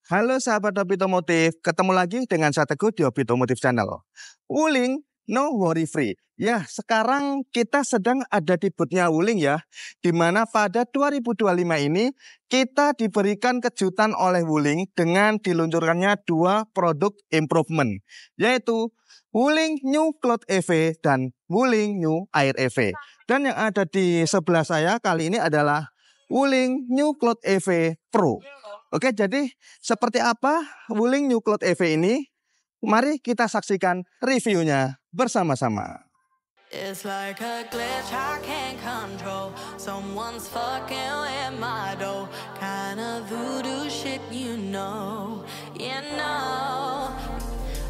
Halo sahabat Hobi Otomotif, ketemu lagi dengan saya Teguh di Hobi Otomotif Channel. Wuling, no worry free. Ya, sekarang kita sedang ada di booth-nya Wuling ya, di mana pada 2025 ini kita diberikan kejutan oleh Wuling dengan diluncurkannya dua produk improvement, yaitu Wuling New Cloud EV dan Wuling New Air EV. Dan yang ada di sebelah saya kali ini adalah Wuling New Cloud EV Pro. Oke, jadi seperti apa Wuling New Cloud EV ini? Mari kita saksikan reviewnya bersama-sama. It's like a glitch I can't control. Someone's fucking with my dough. Kind of voodoo shit, you know.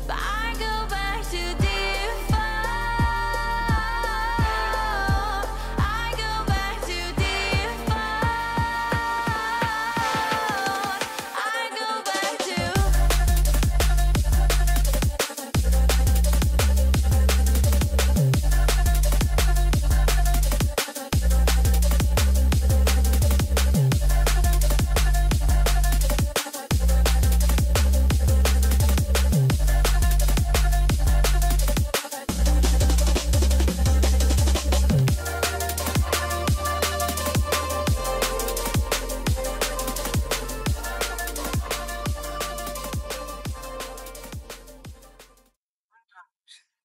But I go back to default. I go back to default. I go back to.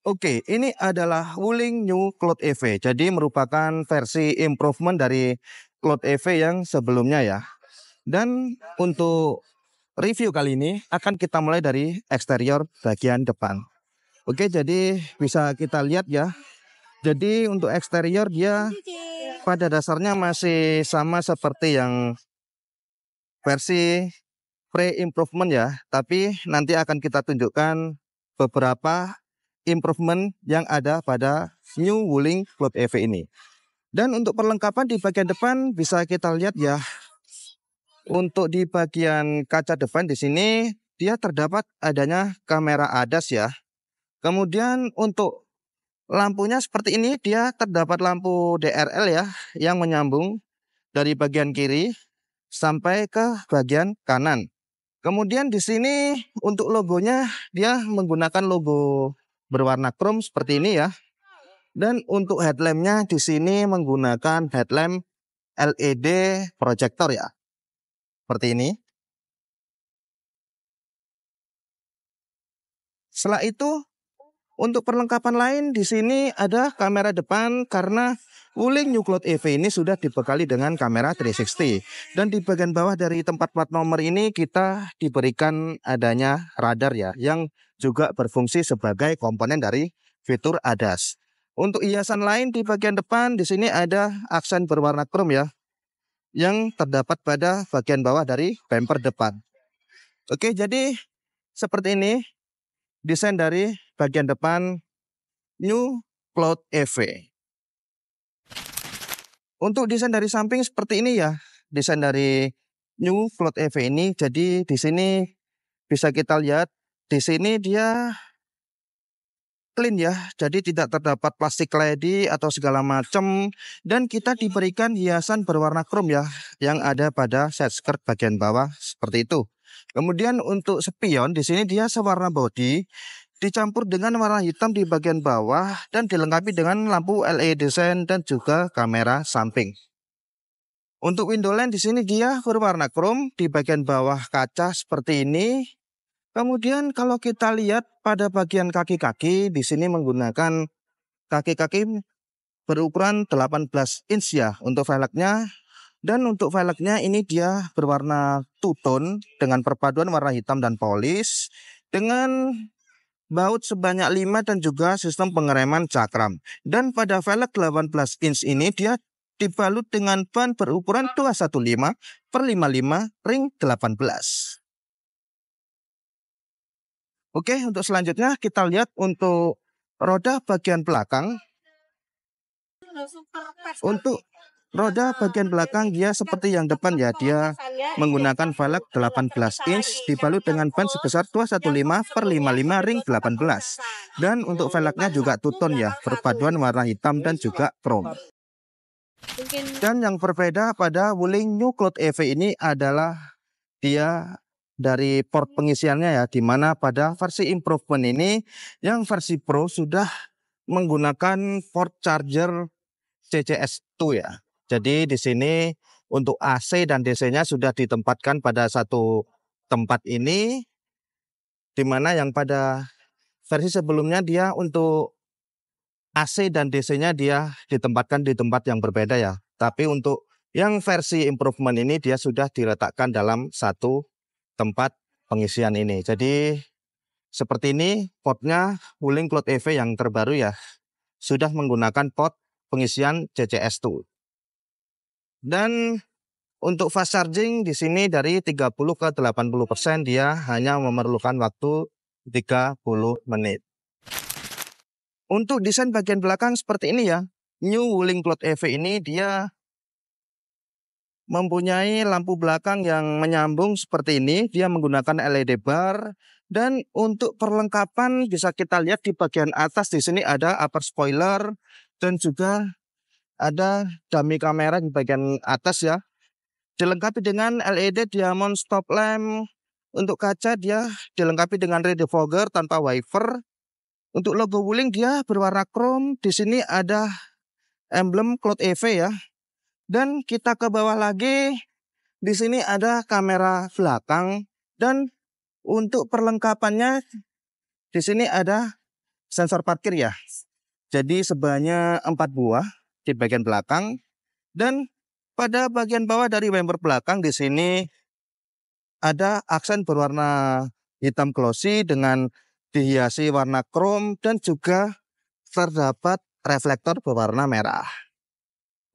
Oke, ini adalah Wuling New Cloud EV. Jadi merupakan versi improvement dari Cloud EV yang sebelumnya ya. Dan untuk review kali ini akan kita mulai dari eksterior bagian depan. Oke, jadi bisa kita lihat ya. Jadi untuk eksterior dia pada dasarnya masih sama seperti yang versi pre-improvement ya. Tapi nanti akan kita tunjukkan beberapa improvement yang ada pada New Wuling Cloud EV ini. Dan untuk perlengkapan di bagian depan bisa kita lihat ya. Untuk di bagian kaca depan di sini dia terdapat adanya kamera ADAS ya. Kemudian untuk lampunya seperti ini, dia terdapat lampu DRL ya yang menyambung dari bagian kiri sampai ke bagian kanan. Kemudian di sini untuk logonya dia menggunakan logo berwarna chrome seperti ini ya. Dan untuk headlampnya di sini menggunakan headlamp LED proyektor ya. Seperti ini. Setelah itu untuk perlengkapan lain di sini ada kamera depan karena Wuling New Cloud EV ini sudah dibekali dengan kamera 360. Dan di bagian bawah dari tempat plat nomor ini kita diberikan adanya radar ya yang juga berfungsi sebagai komponen dari fitur ADAS. Untuk hiasan lain di bagian depan di sini ada aksen berwarna chrome ya yang terdapat pada bagian bawah dari bumper depan. Oke, jadi seperti ini desain dari bagian depan New Cloud EV. Untuk desain dari samping seperti ini ya, desain dari New Cloud EV ini. Jadi di sini bisa kita lihat di sini dia clean ya, jadi tidak terdapat plastik ledi atau segala macam. Dan kita diberikan hiasan berwarna chrome ya yang ada pada side skirt bagian bawah seperti itu. Kemudian untuk spion di sini dia sewarna body dicampur dengan warna hitam di bagian bawah dan dilengkapi dengan lampu LED design dan juga kamera samping. Untuk window line di sini dia berwarna chrome di bagian bawah kaca seperti ini. Kemudian kalau kita lihat pada bagian kaki-kaki di sini menggunakan kaki-kaki berukuran 18 inch ya untuk velgnya. Dan untuk velgnya ini dia berwarna two tone dengan perpaduan warna hitam dan polis dengan baut sebanyak 5 dan juga sistem pengereman cakram. Dan pada velg 18 inch ini dia dibalut dengan ban berukuran 215/55 ring 18. Oke, untuk selanjutnya kita lihat untuk roda bagian belakang. Untuk roda bagian belakang dia seperti yang depan ya, dia menggunakan velg 18 inch dibalut dengan ban sebesar 215/55 ring 18. Dan untuk velgnya juga two tone ya, perpaduan warna hitam dan juga chrome. Dan yang berbeda pada Wuling New Cloud EV ini adalah dia dari port pengisiannya ya, di mana pada versi improvement ini yang versi Pro sudah menggunakan port charger CCS2 ya. Jadi di sini untuk AC dan DC-nya sudah ditempatkan pada satu tempat ini, di mana yang pada versi sebelumnya dia untuk AC dan DC-nya dia ditempatkan di tempat yang berbeda ya. Tapi untuk yang versi improvement ini dia sudah diletakkan dalam satu tempat pengisian ini. Jadi seperti ini portnya Wuling Cloud EV yang terbaru ya. Sudah menggunakan port pengisian CCS2. Dan untuk fast charging di sini dari 30 ke 80% dia hanya memerlukan waktu 30 menit. Untuk desain bagian belakang seperti ini ya. New Wuling Cloud EV ini dia mempunyai lampu belakang yang menyambung seperti ini. Dia menggunakan LED bar. Dan untuk perlengkapan bisa kita lihat di bagian atas di sini ada upper spoiler. Dan juga ada dummy kamera di bagian atas ya. Dilengkapi dengan LED diamond stop lamp. Untuk kaca dia dilengkapi dengan rear defogger tanpa wiper. Untuk logo Wuling dia berwarna chrome. Di sini ada emblem Cloud EV ya. Dan kita ke bawah lagi. Di sini ada kamera belakang. Dan untuk perlengkapannya di sini ada sensor parkir ya. Jadi sebanyak 4 buah di bagian belakang. Dan pada bagian bawah dari bumper belakang di sini ada aksen berwarna hitam glossy dengan dihiasi warna chrome dan juga terdapat reflektor berwarna merah.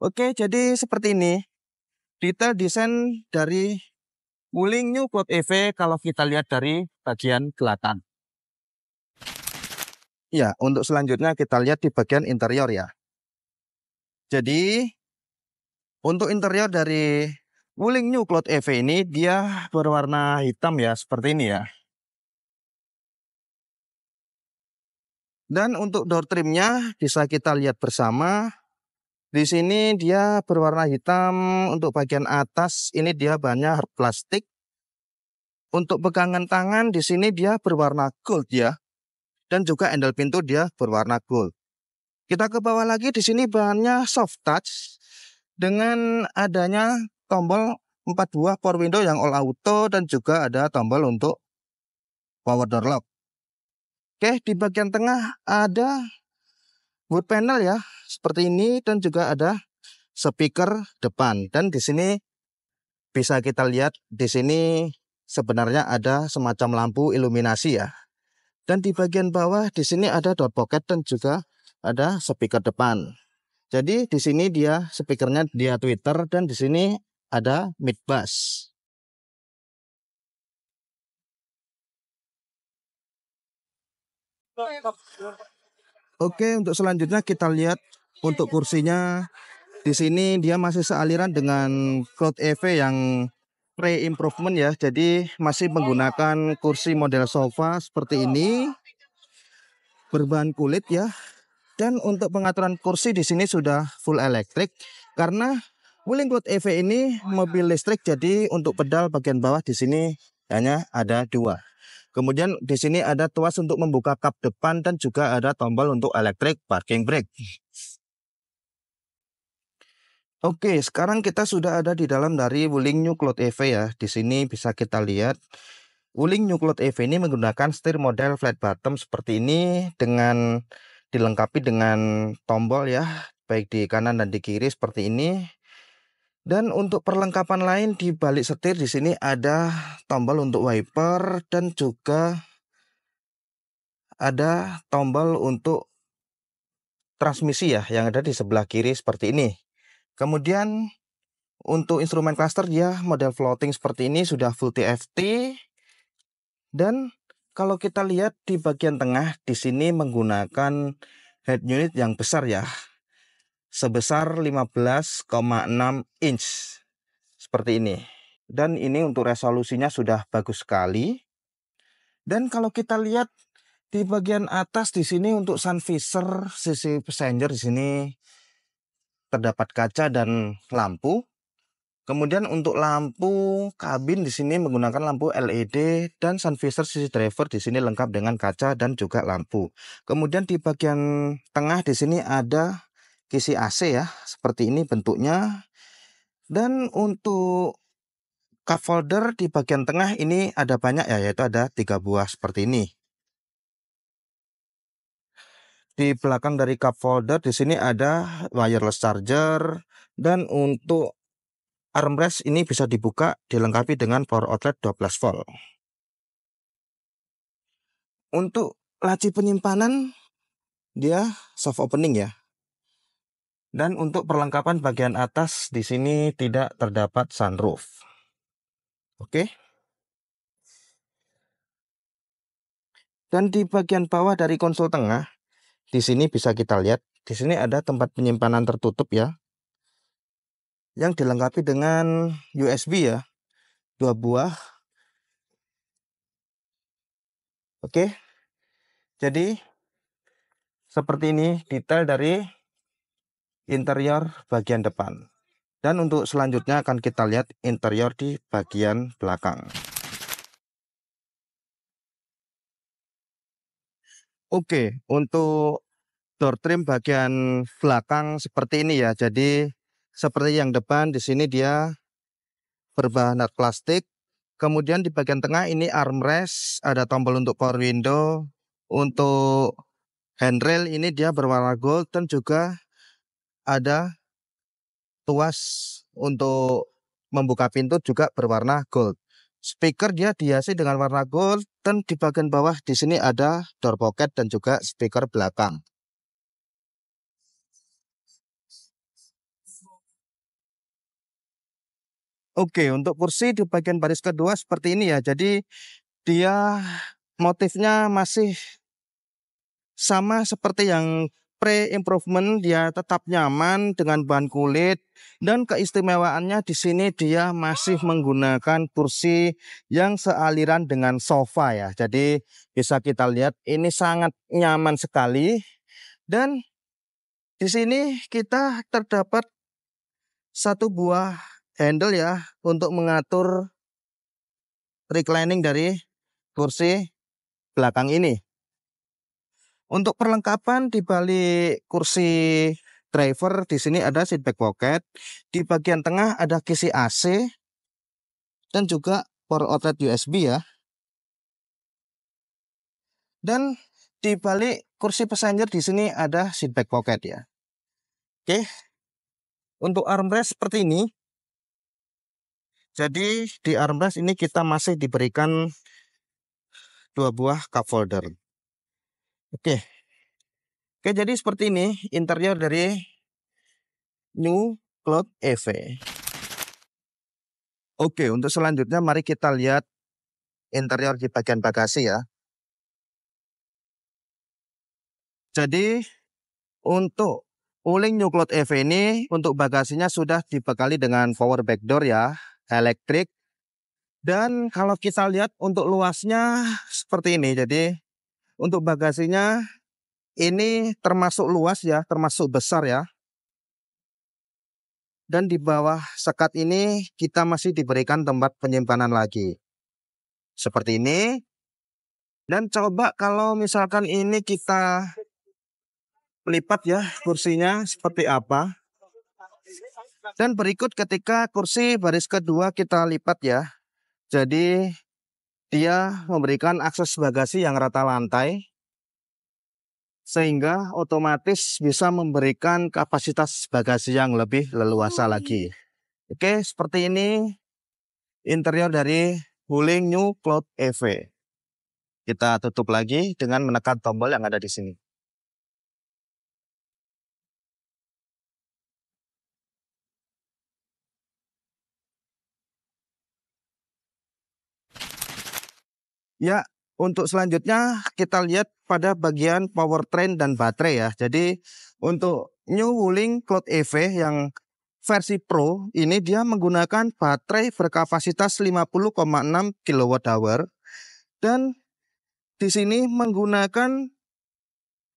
Oke, jadi seperti ini detail desain dari Wuling New Cloud EV kalau kita lihat dari bagian belakang. Ya, untuk selanjutnya kita lihat di bagian interior ya. Jadi untuk interior dari Wuling New Cloud EV ini dia berwarna hitam ya, seperti ini ya. Dan untuk door trimnya bisa kita lihat bersama. Di sini dia berwarna hitam. Untuk bagian atas ini dia bahannya plastik. Untuk pegangan tangan di sini dia berwarna gold ya. Dan juga handle pintu dia berwarna gold. Kita ke bawah lagi di sini bahannya soft touch. Dengan adanya tombol 4 buah power window yang all auto dan juga ada tombol untuk power door lock. Oke, di bagian tengah ada wood panel ya, seperti ini dan juga ada speaker depan. Dan di sini bisa kita lihat di sini sebenarnya ada semacam lampu iluminasi ya. Dan di bagian bawah di sini ada door pocket dan juga ada speaker depan. Jadi di sini dia speakernya dia tweeter dan di sini ada mid bass. Oke, untuk selanjutnya kita lihat untuk kursinya. Di sini dia masih sealiran dengan Cloud EV yang pre-improvement ya. Jadi masih menggunakan kursi model sofa seperti ini. Berbahan kulit ya. Dan untuk pengaturan kursi di sini sudah full elektrik karena Wuling Cloud EV ini mobil listrik, jadi untuk pedal bagian bawah di sini hanya ada 2. Kemudian di sini ada tuas untuk membuka kap depan dan juga ada tombol untuk electric parking brake. Oke, sekarang kita sudah ada di dalam dari Wuling New Cloud EV ya. Di sini bisa kita lihat Wuling New Cloud EV ini menggunakan setir model flat bottom seperti ini dengan dilengkapi dengan tombol ya, baik di kanan dan di kiri seperti ini. Dan untuk perlengkapan lain di balik setir di sini ada tombol untuk wiper dan juga ada tombol untuk transmisi ya yang ada di sebelah kiri seperti ini. Kemudian untuk instrumen cluster dia model floating seperti ini sudah full TFT. Dan kalau kita lihat di bagian tengah di sini menggunakan head unit yang besar ya. Sebesar 15,6 inch seperti ini. Dan ini untuk resolusinya sudah bagus sekali. Dan kalau kita lihat di bagian atas di sini untuk sun visor sisi passenger di sini terdapat kaca dan lampu. Kemudian untuk lampu kabin di sini menggunakan lampu LED dan sun visor sisi driver di sini lengkap dengan kaca dan juga lampu. Kemudian di bagian tengah di sini ada kisi AC ya, seperti ini bentuknya. Dan untuk cup holder di bagian tengah ini ada banyak ya, yaitu ada 3 buah seperti ini. Di belakang dari cup holder di sini ada wireless charger, dan untuk armrest ini bisa dibuka dilengkapi dengan power outlet 12 volt. Untuk laci penyimpanan dia soft opening ya. Dan untuk perlengkapan bagian atas di sini tidak terdapat sunroof. Oke. Dan di bagian bawah dari konsol tengah di sini bisa kita lihat di sini ada tempat penyimpanan tertutup ya, yang dilengkapi dengan USB ya, 2 buah. Oke. Jadi seperti ini detail dari interior bagian depan. Dan untuk selanjutnya akan kita lihat interior di bagian belakang. Oke, untuk door trim bagian belakang seperti ini ya. Jadi seperti yang depan di sini dia berbahan plastik. Kemudian di bagian tengah ini armrest, ada tombol untuk power window. Untuk handrail ini dia berwarna gold dan juga ada tuas untuk membuka pintu juga berwarna gold. Speaker dia dihiasi dengan warna gold, dan di bagian bawah di sini ada door pocket dan juga speaker belakang. Oke, untuk kursi di bagian baris kedua seperti ini ya. Jadi dia motifnya masih sama seperti yang pre-improvement, dia tetap nyaman dengan bahan kulit, dan keistimewaannya di sini dia masih menggunakan kursi yang sealiran dengan sofa ya. Jadi bisa kita lihat ini sangat nyaman sekali, dan di sini kita terdapat satu buah handle ya untuk mengatur reclining dari kursi belakang ini. Untuk perlengkapan di balik kursi driver di sini ada seat back pocket, di bagian tengah ada kisi AC dan juga power outlet USB ya. Dan di balik kursi passenger di sini ada seat back pocket ya. Oke. Untuk armrest seperti ini. Jadi di armrest ini kita masih diberikan 2 buah cup holder. Oke. Oke, jadi seperti ini interior dari New Cloud EV. Oke, untuk selanjutnya mari kita lihat interior di bagian bagasi ya. Jadi untuk Wuling New Cloud EV ini untuk bagasinya sudah dibekali dengan power back door ya, elektrik. Dan kalau kita lihat untuk luasnya seperti ini. Jadi untuk bagasinya ini termasuk luas ya, termasuk besar ya. Dan di bawah sekat ini kita masih diberikan tempat penyimpanan lagi. Seperti ini. Dan coba kalau misalkan ini kita lipat ya kursinya seperti apa. Dan berikut ketika kursi baris kedua kita lipat ya. Jadi dia memberikan akses bagasi yang rata lantai, sehingga otomatis bisa memberikan kapasitas bagasi yang lebih leluasa lagi. Oke, seperti ini interior dari Wuling New Cloud EV. Kita tutup lagi dengan menekan tombol yang ada di sini. Ya, untuk selanjutnya kita lihat pada bagian powertrain dan baterai ya. Jadi untuk New Wuling Cloud EV yang versi Pro ini dia menggunakan baterai berkapasitas 50,6 kWh, dan di sini menggunakan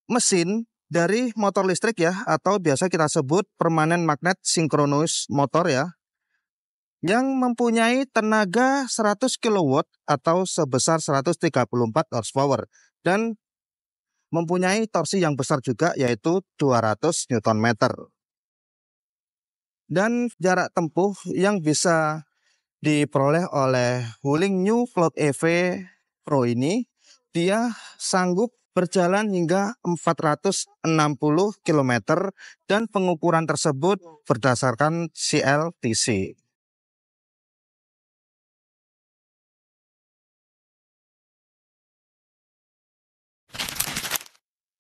mesin dari motor listrik ya, atau biasa kita sebut permanen magnet synchronous motor ya. yang mempunyai tenaga 100 kW atau sebesar 134 horsepower dan mempunyai torsi yang besar juga yaitu 200 Nm. Dan jarak tempuh yang bisa diperoleh oleh Wuling New Cloud EV Pro ini, dia sanggup berjalan hingga 460 km dan pengukuran tersebut berdasarkan CLTC.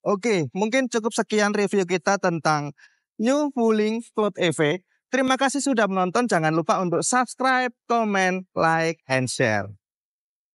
Oke, mungkin cukup sekian review kita tentang New Wuling Cloud EV. Terima kasih sudah menonton. Jangan lupa untuk subscribe, comment, like, and share.